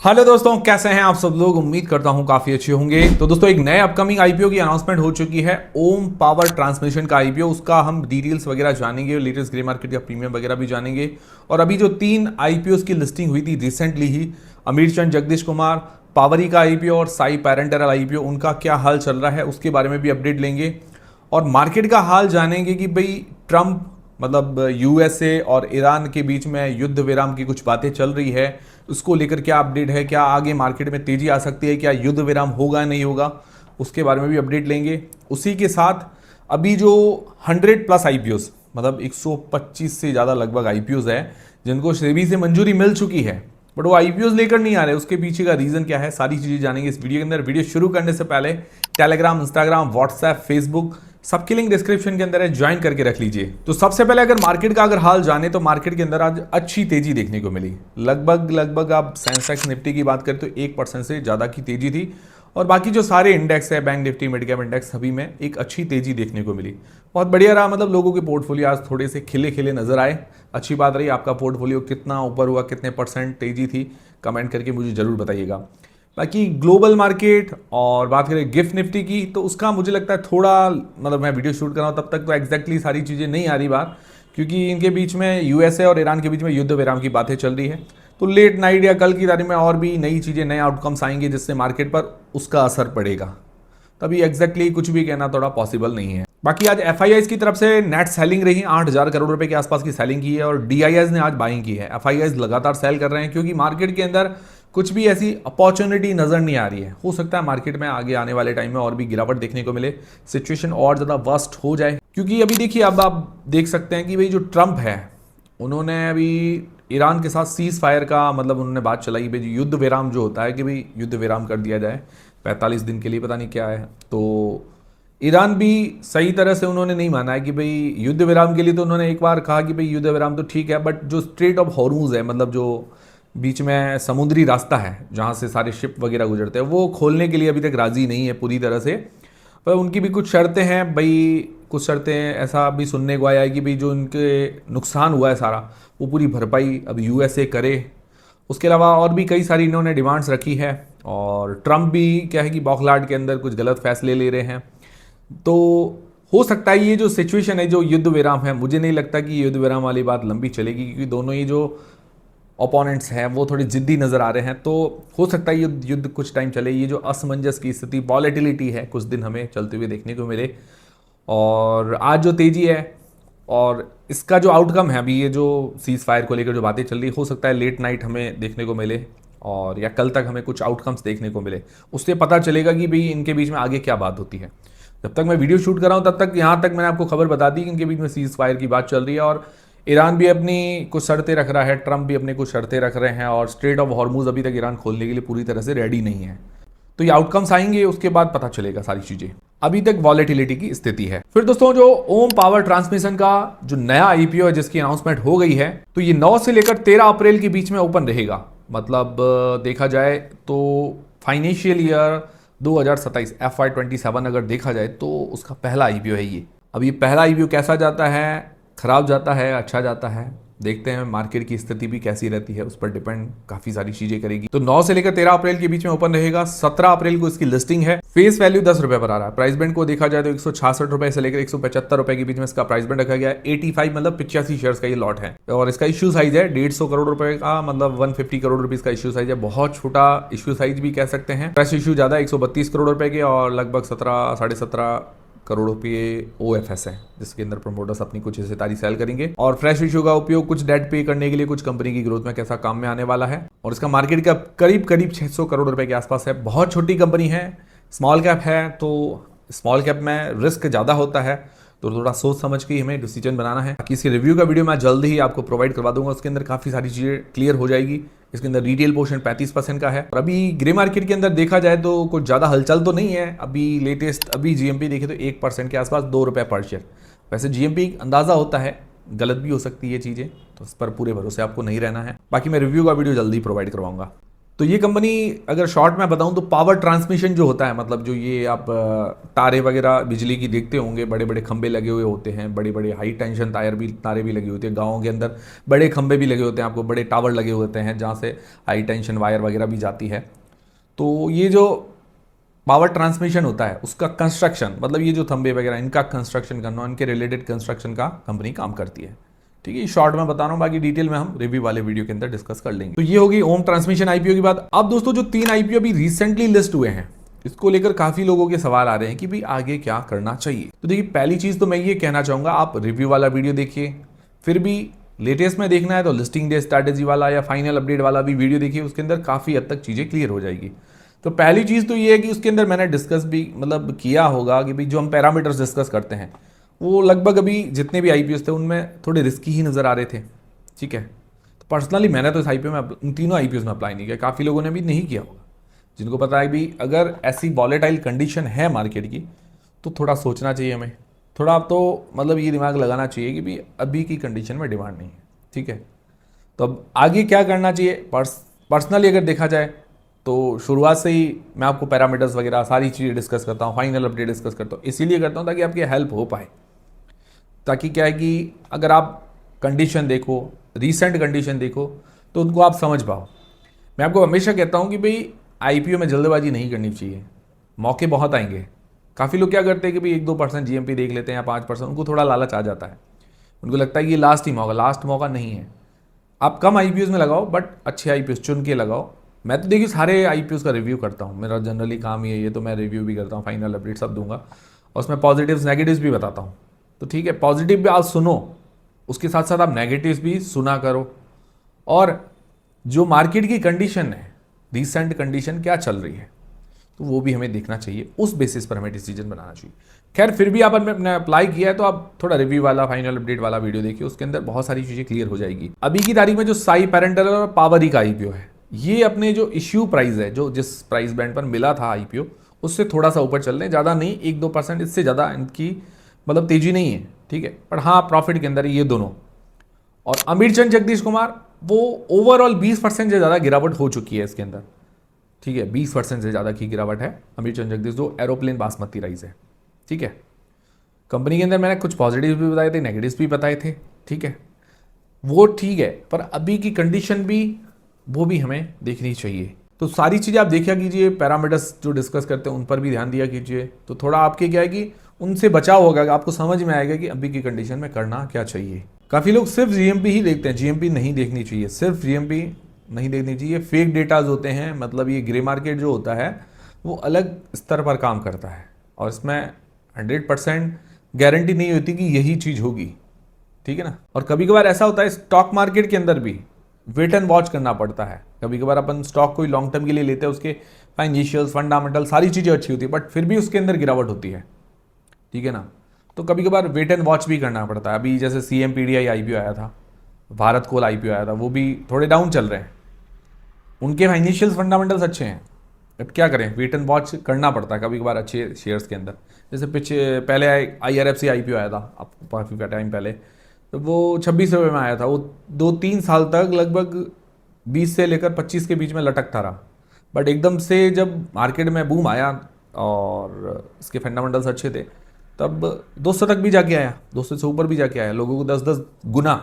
Hello दोस्तों, कैसे हैं आप सब लोग। उम्मीद करता हूं काफी अच्छे होंगे। तो दोस्तों, एक नए अपकमिंग आईपीओ की अनाउंसमेंट हो चुकी है। ओम पावर ट्रांसमिशन का आईपीओ, उसका हम डिटेल्स वगैरह जानेंगे, लेटेस्ट ग्रे मार्केट का प्रीमियम वगैरह भी जानेंगे। और अभी जो 3 आईपीओ की लिस्टिंग हुई थी रिसेंटली ही, अमीर चंद जगदीश कुमार, पावरी का आईपीओ और साई पैरेंटल आईपीओ, उनका क्या हाल चल रहा है उसके बारे में भी अपडेट लेंगे। और मार्केट का हाल जानेंगे कि भाई ट्रंप मतलब यूएसए और ईरान के बीच में युद्ध विराम की कुछ बातें चल रही है, उसको लेकर क्या अपडेट है, क्या आगे मार्केट में तेजी आ सकती है, क्या युद्ध विराम होगा नहीं होगा, उसके बारे में भी अपडेट लेंगे। उसी के साथ अभी जो 100+ आईपीओस मतलब 125 से ज़्यादा लगभग आईपीओस है जिनको सेबी से मंजूरी मिल चुकी है, बट वो आईपीओस लेकर नहीं आ रहे, उसके पीछे का रीज़न क्या है, सारी चीज़ें जानेंगे इस वीडियो के अंदर। वीडियो शुरू करने से पहले टेलीग्राम, इंस्टाग्राम, व्हाट्सएप, फेसबुक सबकी लिंक डिस्क्रिप्शन के अंदर है, ज्वाइन करके रख लीजिए। तो सबसे पहले अगर मार्केट का हाल जाने तो मार्केट के अंदर आज अच्छी तेजी देखने को मिली। लगभग आप सेंसेक्स निफ्टी की बात करें तो 1% से ज़्यादा की तेजी थी। और बाकी जो सारे इंडेक्स है, bank Nifty, mid cap index, सभी में एक अच्छी तेजी देखने को मिली। बहुत बढ़िया रहा, मतलब लोगों के पोर्टफोलियो आज थोड़े से खिले खिले नजर आए। अच्छी बात रही। आपका पोर्टफोलियो कितना ऊपर हुआ, कितने % तेजी थी, कमेंट करके मुझे जरूर बताइएगा। बाकी ग्लोबल मार्केट और बात करें गिफ्ट निफ्टी की, तो उसका मुझे लगता है थोड़ा, मतलब मैं वीडियो शूट कर रहा हूँ तब तक तो एग्जैक्टली सारी चीज़ें नहीं आ रही बात, क्योंकि इनके बीच में यूएसए और ईरान के बीच में युद्ध विराम की बातें चल रही है। तो लेट नाइट या कल की तारीख में और भी नई चीज़ें, नए आउटकम्स आएंगे जिससे मार्केट पर उसका असर पड़ेगा। तभी एग्जैक्टली कुछ भी कहना थोड़ा पॉसिबल नहीं है। बाकी आज एफआईआईज की तरफ से नेट सेलिंग रही, 8,000 करोड़ रुपए के आसपास की सेलिंग की है और डीआईआईज ने आज बाइंग की है। एफआईआईज लगातार सेल कर रहे हैं क्योंकि मार्केट के अंदर कुछ भी ऐसी अपॉर्चुनिटी नजर नहीं आ रही है। हो सकता है मार्केट में आगे आने वाले टाइम में और भी गिरावट देखने को मिले, सिचुएशन और ज़्यादा वर्स्ट हो जाए। क्योंकि अभी देखिए, अब आप देख सकते हैं कि भाई जो ट्रंप है, उन्होंने अभी ईरान के साथ सीज फायर का मतलब उन्होंने बात चलाई भाई युद्ध विराम जो होता है कि भाई युद्ध विराम कर दिया जाए 45 दिन के लिए, पता नहीं क्या है। तो ईरान भी सही तरह से उन्होंने नहीं माना है कि भाई युद्ध विराम के लिए। तो उन्होंने एक बार कहा कि भाई युद्ध विराम तो ठीक है, बट जो स्ट्रेट ऑफ हॉर्मूज है, मतलब जो बीच में समुद्री रास्ता है जहाँ से सारे शिप वगैरह गुजरते हैं, वो खोलने के लिए अभी तक राज़ी नहीं है पूरी तरह से। पर उनकी भी कुछ शर्तें हैं भाई, कुछ शर्तें ऐसा भी सुनने को आया है कि भाई जो उनके नुकसान हुआ है सारा, वो पूरी भरपाई अब यूएसए करे। उसके अलावा और भी कई सारी इन्होंने डिमांड्स रखी है। और ट्रंप भी क्या है कि बौखलाहट के अंदर कुछ गलत फैसले ले रहे हैं। तो हो सकता है ये जो सिचुएशन है, जो युद्ध विराम है, मुझे नहीं लगता कि युद्ध विराम वाली बात लंबी चलेगी, क्योंकि दोनों ही जो ओपोनेंट्स हैं वो थोड़े जिद्दी नज़र आ रहे हैं। तो हो सकता है युद्ध कुछ टाइम चले। ये जो असमंजस की स्थिति, वॉलेटिलिटी है, कुछ दिन हमें चलते हुए देखने को मिले। और आज जो तेज़ी है और इसका जो आउटकम है, अभी ये जो सीज फायर को लेकर जो बातें चल रही, हो सकता है लेट नाइट हमें देखने को मिले और या कल तक हमें कुछ आउटकम्स देखने को मिले। उससे पता चलेगा कि भाई इनके बीच में आगे क्या बात होती है। जब तक मैं वीडियो शूट कर रहा हूँ तब तक, यहाँ तक मैंने आपको खबर बता दी कि इनके बीच में सीज फायर की बात चल रही है और ईरान भी अपनी कुछ शर्तें रख रहा है, ट्रंप भी अपनी कुछ शर्तें रख रहे हैं और स्ट्रेट ऑफ हॉर्मूज अभी तक ईरान खोलने के लिए पूरी तरह से रेडी नहीं है। तो ये आउटकम्स आएंगे, उसके बाद पता चलेगा सारी चीजें। अभी तक वॉलेटिलिटी की स्थिति है। फिर दोस्तों, जो ओम पावर ट्रांसमिशन का जो नया आईपीओ है जिसकी अनाउंसमेंट हो गई है, तो ये 9 से लेकर 13 अप्रैल के बीच में ओपन रहेगा। मतलब देखा जाए तो फाइनेंशियल ईयर 2027 FY27 अगर देखा जाए तो उसका पहला आईपीओ है ये। अब ये पहला आईपीओ कैसा जाता है, खराब जाता है, अच्छा जाता है, देखते हैं। मार्केट की स्थिति भी कैसी रहती है, उस पर डिपेंड काफी सारी चीजें करेगी। तो 9 से लेकर 13 अप्रैल के बीच में ओपन रहेगा। 17 अप्रैल को इसकी लिस्टिंग है। फेस वैल्यू 10 रुपए पर आ रहा है। प्राइस बैंड को देखा जाए तो 166 रुपए से लेकर 175 रुपए के बीच में इसका प्राइस बैंड रखा गया है। 85 मतलब 85 शेयर्स का ये लॉट है और इसका इश्यू साइज है 150 करोड़ रुपए का, मतलब 150 करोड़ रुपीज का इश्यू साइज है। बहुत छोटा इश्यू साइज भी कह सकते हैं। फ्रेश इश्यू ज्यादा 132 करोड़ रुपए के और लगभग 17 साढ़े 17 करोड़ रुपये OFS है, जिसके अंदर प्रमोटर्स अपनी कुछ हिस्सेदारी सेल करेंगे। और फ्रेश इशू का उपयोग कुछ डेट पे करने के लिए, कुछ कंपनी की ग्रोथ में कैसा काम में आने वाला है। और इसका मार्केट का करीब 600 करोड़ रुपए के आसपास है। बहुत छोटी कंपनी है, स्मॉल कैप है, तो स्मॉल कैप में रिस्क ज़्यादा होता है, तो थोड़ा सोच समझ के हमें डिसीजन बनाना है। बाकी इसके रिव्यू का वीडियो मैं जल्द ही आपको प्रोवाइड करवा दूंगा। उसके अंदर काफ़ी सारी चीज़ें क्लियर हो जाएगी। इसके अंदर रिटेल पोर्शन 35% का है। और अभी ग्रे मार्केट के अंदर देखा जाए तो कुछ ज़्यादा हलचल तो नहीं है। अभी लेटेस्ट अभी जीएमपी देखे तो 1% के आसपास, 2 रुपये पर शेयर। वैसे जीएमपी अंदाज़ा होता है, गलत भी हो सकती है चीज़ें, तो इस पर पूरे भरोसे आपको नहीं रहना है। बाकी मैं रिव्यू का वीडियो जल्दी प्रोवाइड करवाऊंगा। तो ये कंपनी अगर शॉर्ट में बताऊं तो पावर ट्रांसमिशन जो होता है, मतलब जो ये आप तारे वगैरह बिजली की देखते होंगे, बड़े बड़े खंभे लगे हुए होते हैं, बड़े बड़े हाई टेंशन तारे भी लगे होते हैं, गाँवों के अंदर बड़े खंभे भी लगे होते हैं, आपको बड़े टावर लगे होते हैं जहाँ से हाई टेंशन वायर वगैरह भी जाती है। तो ये जो पावर ट्रांसमिशन होता है उसका कंस्ट्रक्शन, मतलब ये जो खंभे वगैरह इनका कंस्ट्रक्शन करना, इनके रिलेटेड कंस्ट्रक्शन का कंपनी काम करती है। ठीक है, शॉर्ट में बता रहा हूँ, बाकी डिटेल में हम रिव्यू वाले वीडियो के अंदर डिस्कस कर लेंगे। तो ये होगी ओम ट्रांसमिशन आईपीओ की बात। अब दोस्तों जो 3 आईपीओ अभी रिसेंटली लिस्ट हुए हैं, इसको लेकर काफी लोगों के सवाल आ रहे हैं कि भाई आगे क्या करना चाहिए। तो देखिए, पहली चीज तो मैं ये कहना चाहूंगा, आप रिव्यू वाला वीडियो देखिए, फिर भी लेटेस्ट में देखना है तो लिस्टिंग डे स्ट्रैटेजी वाला या फाइनल अपडेट वाला भी वीडियो देखिए, उसके अंदर काफी हद तक चीजें क्लियर हो जाएगी। तो पहली चीज तो ये है कि उसके अंदर मैंने डिस्कस भी मतलब किया होगा कि भाई जो हम पैरामीटर्स डिस्कस करते हैं वो लगभग अभी जितने भी आईपीओ थे उनमें थोड़े रिस्की ही नज़र आ रहे थे। ठीक है, तो पर्सनली मैंने तो इस आईपीओ में इन तीनों आईपीओ में अप्लाई नहीं किया, काफ़ी लोगों ने भी नहीं किया होगा। जिनको पता है भी अगर ऐसी वॉलेटाइल कंडीशन है मार्केट की तो थोड़ा सोचना चाहिए हमें, थोड़ा तो मतलब ये दिमाग लगाना चाहिए कि भाई अभी की कंडीशन में डिमांड नहीं है। ठीक है, तो अब आगे क्या करना चाहिए पर्सनली अगर देखा जाए तो शुरुआत से ही मैं आपको पैरामीटर्स वगैरह सारी चीज़ें डिस्कस करता हूँ, फाइनल अपडेट डिस्कस करता हूँ, इसीलिए करता हूँ ताकि आपकी हेल्प हो पाए। ताकि क्या है कि अगर आप कंडीशन देखो, रीसेंट कंडीशन देखो, तो उनको आप समझ पाओ। मैं आपको हमेशा कहता हूँ कि भाई आईपीओ में जल्दबाजी नहीं करनी चाहिए, मौके बहुत आएंगे। काफ़ी लोग क्या करते हैं कि भाई 1-2% जीएमपी देख लेते हैं या 5%, उनको थोड़ा लालच आ जाता है, उनको लगता है कि ये लास्ट ही मौका, लास्ट मौका नहीं है। आप कम आईपीओ में लगाओ बट अच्छे आईपीओ चुन के लगाओ। मैं तो देखिए सारे आईपीओ का रिव्यू करता हूँ, मेरा जनरली काम ही है ये, तो मैं रिव्यू भी करता हूँ, फाइनल अपडेट सब दूंगा और उसमें पॉजिटिव्स नेगेटिव्स भी बताता हूँ। तो ठीक है, पॉजिटिव भी आप सुनो, उसके साथ साथ आप नेगेटिव्स भी सुना करो, और जो मार्केट की कंडीशन है, रिसेंट कंडीशन क्या चल रही है, तो वो भी हमें देखना चाहिए, उस बेसिस पर हमें डिसीजन बनाना चाहिए। खैर फिर भी आपने अप्लाई किया है तो आप थोड़ा रिव्यू वाला फाइनल अपडेट वाला वीडियो देखिए, उसके अंदर बहुत सारी चीज़ें क्लियर हो जाएगी। अभी की तारीख में जो साई पैरेंटल और पावरी का आईपीओ है, ये अपने जो इश्यू प्राइस है, जो जिस प्राइस बैंड पर मिला था आईपीओ, उससे थोड़ा सा ऊपर चल रहे हैं, ज़्यादा नहीं, 1-2%, इससे ज़्यादा इनकी मतलब तेजी नहीं है। ठीक है, पर हाँ प्रॉफिट के अंदर ये दोनों। और अमीरचंद जगदीश कुमार, वो ओवरऑल 20% से ज़्यादा गिरावट हो चुकी है इसके अंदर। ठीक है, 20% से ज़्यादा की गिरावट है अमीरचंद जगदीश, जो एरोप्लेन बासमती राइस है। ठीक है, कंपनी के अंदर मैंने कुछ पॉजिटिव भी बताए थे, नेगेटिव्स भी बताए थे। ठीक है, वो ठीक है, पर अभी की कंडीशन भी वो भी हमें देखनी चाहिए। तो सारी चीज़ें आप देखा कीजिए, पैरामीटर्स जो डिस्कस करते हैं उन पर भी ध्यान दिया कीजिए, तो थोड़ा आपके क्या है कि उनसे बचाव होगा, आपको समझ में आएगा कि अभी की कंडीशन में करना क्या चाहिए। काफ़ी लोग सिर्फ जीएमपी ही देखते हैं, जीएमपी नहीं देखनी चाहिए, सिर्फ जीएमपी नहीं देखनी चाहिए। फेक डेटाज होते हैं, मतलब ये ग्रे मार्केट जो होता है वो अलग स्तर पर काम करता है, और इसमें 100% गारंटी नहीं होती कि यही चीज़ होगी। ठीक है ना, और कभी कभार ऐसा होता है स्टॉक मार्केट के अंदर भी वेट एंड वॉच करना पड़ता है। कभी कभार अपन स्टॉक कोई लॉन्ग टर्म के लिए लेते हैं, उसके फाइनेंशियल्स, फंडामेंटल सारी चीज़ें अच्छी होती है, बट फिर भी उसके अंदर गिरावट होती है। ठीक है ना, तो कभी कभार वेट एंड वॉच भी करना पड़ता है। अभी जैसे CMPDI आईपीओ आया था, भारत कोल आईपीओ आया था, वो भी थोड़े डाउन चल रहे हैं, उनके फाइनेंशियल्स फंडामेंटल्स अच्छे हैं, अब क्या करें, वेट एंड वॉच करना पड़ता है कभी कभार अच्छे शेयर्स के अंदर। जैसे पहले IRFC आईपीओ आया था, आपको काफ़ी टाइम पहले, तो वो 26 रुपये में आया था, वो 2-3 साल तक लगभग 20 से लेकर 25 के बीच में लटकता रहा, बट एकदम से जब मार्केट में बूम आया और इसके फंडामेंटल्स अच्छे थे, तब 200 तक भी जाके आया, 200 से ऊपर भी जाके आया, लोगों को 10-10 गुना,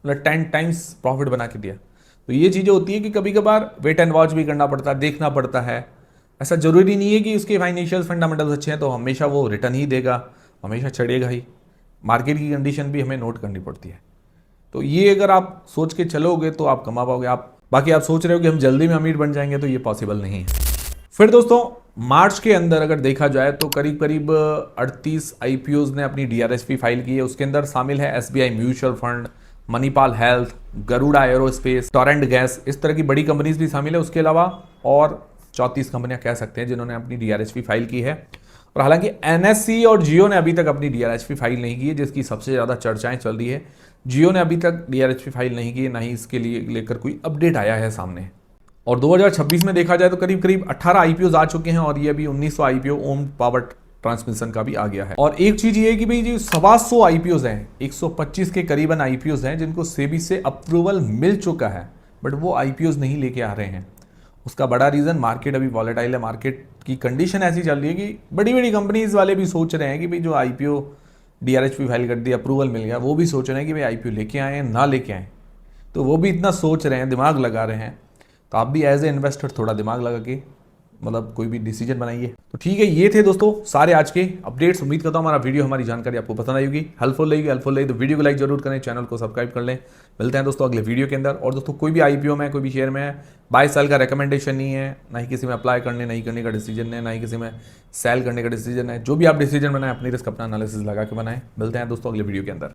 मतलब 10 टाइम्स प्रॉफिट बना के दिया। तो ये चीज़ें होती है कि कभी कभार वेट एंड वॉच भी करना पड़ता है, देखना पड़ता है। ऐसा ज़रूरी नहीं है कि उसके फाइनेंशियल फंडामेंटल्स अच्छे हैं तो हमेशा वो रिटर्न ही देगा, हमेशा चढ़ेगा ही। मार्केट की कंडीशन भी हमें नोट करनी पड़ती है। तो ये अगर आप सोच के चलोगे तो आप कमा पाओगे। आप बाकी आप सोच रहे हो कि हम जल्दी में अमीर बन जाएंगे, तो ये पॉसिबल नहीं है। फिर दोस्तों मार्च के अंदर अगर देखा जाए तो करीब करीब 38 आईपीओज ने अपनी DRHP फाइल की है। उसके अंदर शामिल है SBI mutual fund, Manipal health, Garuda aerospace, Torrent gas, इस तरह की बड़ी कंपनीज भी शामिल है। उसके अलावा और 34 कंपनियां कह सकते हैं जिन्होंने अपनी DRHP फाइल की है। और हालांकि NSE और जियो ने अभी तक अपनी DRHP फाइल नहीं की है, जिसकी सबसे ज़्यादा चर्चाएं चल रही है। जियो ने अभी तक DRHP फाइल नहीं की है, ना ही इसके लिए लेकर कोई अपडेट आया है सामने। और 2026 में देखा जाए तो करीब करीब 18 आईपीओ आ चुके हैं, और ये अभी 1900 आईपीओ ओम पावर ट्रांसमिशन का भी आ गया है। और एक चीज ये है कि भाई जो 125 आईपीओ हैं, 125 के करीबन आईपीओ हैं जिनको सेबी से अप्रूवल मिल चुका है, बट वो आईपीओ नहीं लेके आ रहे हैं। उसका बड़ा रीज़न मार्केट अभी वॉलेटाइल है, मार्केट की कंडीशन ऐसी चल रही है कि बड़ी बड़ी कंपनीज वाले भी सोच रहे हैं कि भाई जो आईपीओ डीआरएच भी फाइल कर दिया, अप्रूवल मिल गया, वो भी सोच रहे हैं कि भाई आईपीओ लेके आए ना लेके आए। तो वो भी इतना सोच रहे हैं, दिमाग लगा रहे हैं। तो आप भी एज ए इन्वेस्टर थोड़ा दिमाग लगा के मतलब कोई भी डिसीजन बनाइए। तो ठीक है, ये थे दोस्तों सारे आज के अपडेट्स। उम्मीद करता हूँ हमारा वीडियो, हमारी जानकारी आपको पसंद आई होगी, हेल्पफुल लगी तो वीडियो को लाइक जरूर करें, चैनल को सब्सक्राइब कर लें। मिलते हैं दोस्तों अगले वीडियो के अंदर। और दोस्तों कोई भी आईपीओ में, कोई भी शेयर में बाय सेल का रिकमेंडेशन नहीं है, ना ही किसी में अप्लाई करने नहीं करने का डिसीजन है, ना ही किसी में सेल करने का डिसीजन है। जो भी आप डिसीजन बनाएं अपनी रिस्क, अपना एनालिसिस लगा के बनाएं। मिलते हैं दोस्तों अगले वीडियो के अंदर।